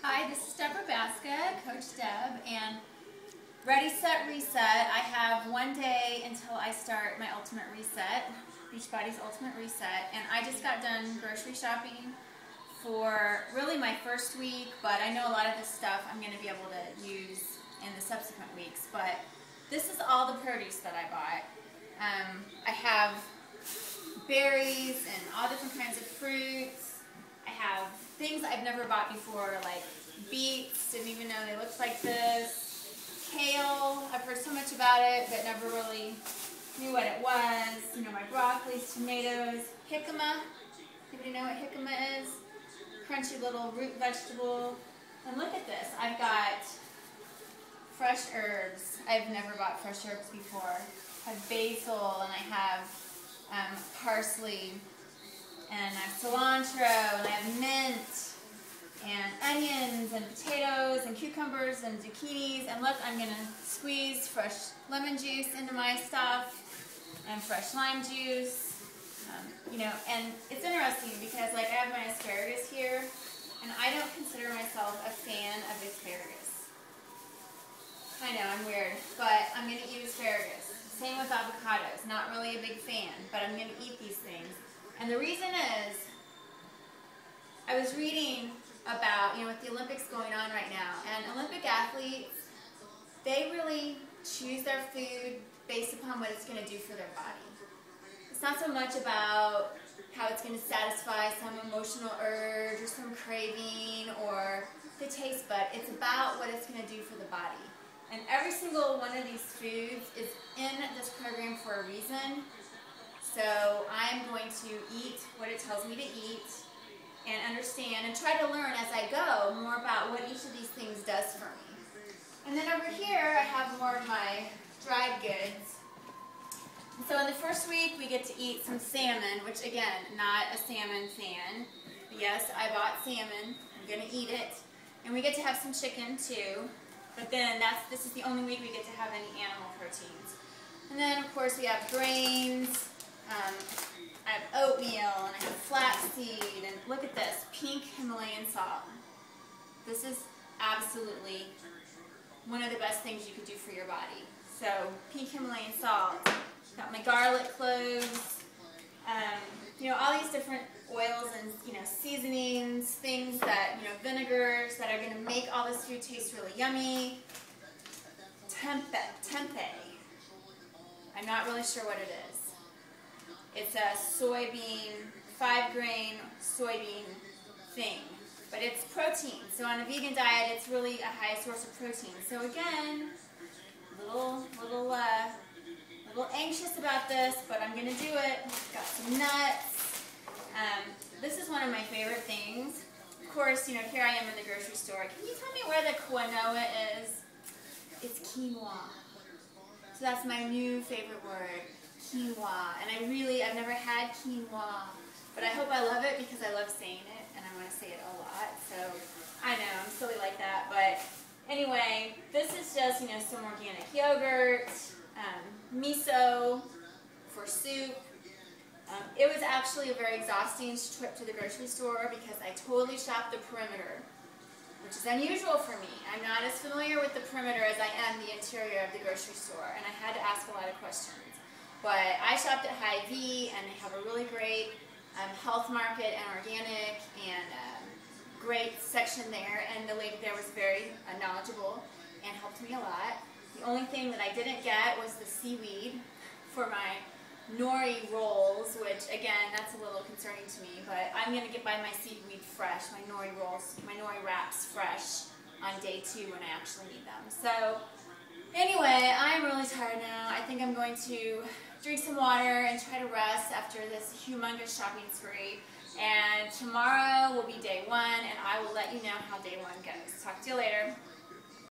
Hi, this is Deborah Basca, Coach Deb, and ready, set, reset. I have one day until I start my ultimate reset, Beachbody's ultimate reset, and I just got done grocery shopping for really my first week, but I know a lot of this stuff I'm going to be able to use in the subsequent weeks, but this is all the produce that I bought. I have berries and all different kinds of fruits. I have things I've never bought before, like beets, didn't even know they looked like this. Kale, I've heard so much about it, but never really knew what it was. You know, my broccolis, tomatoes, jicama. Anybody know what jicama is? Crunchy little root vegetable. And look at this, I've got fresh herbs. I've never bought fresh herbs before. I have basil, and I have parsley, and I have cilantro, and I have mint, and onions, and potatoes, and cucumbers, and zucchinis. And look, I'm going to squeeze fresh lemon juice into my stuff, and fresh lime juice. You know, and it's interesting because, like, I have my asparagus here, and I don't consider myself a fan of asparagus. I know, I'm weird, but I'm going to eat asparagus. Same with avocados. Not really a big fan, but I'm going to eat these things. And the reason is, I was reading about, with the Olympics going on right now, and Olympic athletes, they really choose their food based upon what it's going to do for their body. It's not so much about how it's going to satisfy some emotional urge or some craving or the taste bud. It's about what it's going to do for the body. And every single one of these foods is in this program for a reason. So I'm going to eat what it tells me to eat and understand and try to learn as I go more about what each of these things does for me. And then over here I have more of my dried goods. And so in the first week we get to eat some salmon, which again, not a salmon fan. But yes, I bought salmon. I'm going to eat it. And we get to have some chicken too. But then this is the only week we get to have any animal proteins. And then of course we have grains. I have oatmeal, and I have flaxseed, and look at this, pink Himalayan salt. This is absolutely one of the best things you could do for your body. So, pink Himalayan salt. Got my garlic cloves, all these different oils and, seasonings, things that, vinegars that are going to make all this food taste really yummy. Tempeh. I'm not really sure what it is. It's a soybean, 5-grain soybean thing, but it's protein. So on a vegan diet, it's really a high source of protein. So again, little anxious about this, but I'm gonna do it. Got some nuts. This is one of my favorite things. Of course, here I am in the grocery store. Can you tell me where the quinoa is? It's quinoa. So that's my new favorite word. Quinoa, and I've never had quinoa, but I hope I love it because I love saying it, and I want to say it a lot, so I know, I'm silly like that, but anyway, this is just, some organic yogurt, miso for soup. It was actually a very exhausting trip to the grocery store because I totally shopped the perimeter, which is unusual for me. I'm not as familiar with the perimeter as I am the interior of the grocery store, and I had to ask a lot of questions. But I shopped at Hy-Vee, and they have a really great health market and organic and great section there. And the lady there was very knowledgeable and helped me a lot. The only thing that I didn't get was the seaweed for my nori rolls, which again, that's a little concerning to me. But I'm going to buy my seaweed fresh, my nori rolls, my nori wraps fresh on day 2 when I actually need them. So anyway, I'm really tired now. I think I'm going to drink some water and try to rest after this humongous shopping spree. And tomorrow will be day 1, and I will let you know how day 1 goes. Talk to you later.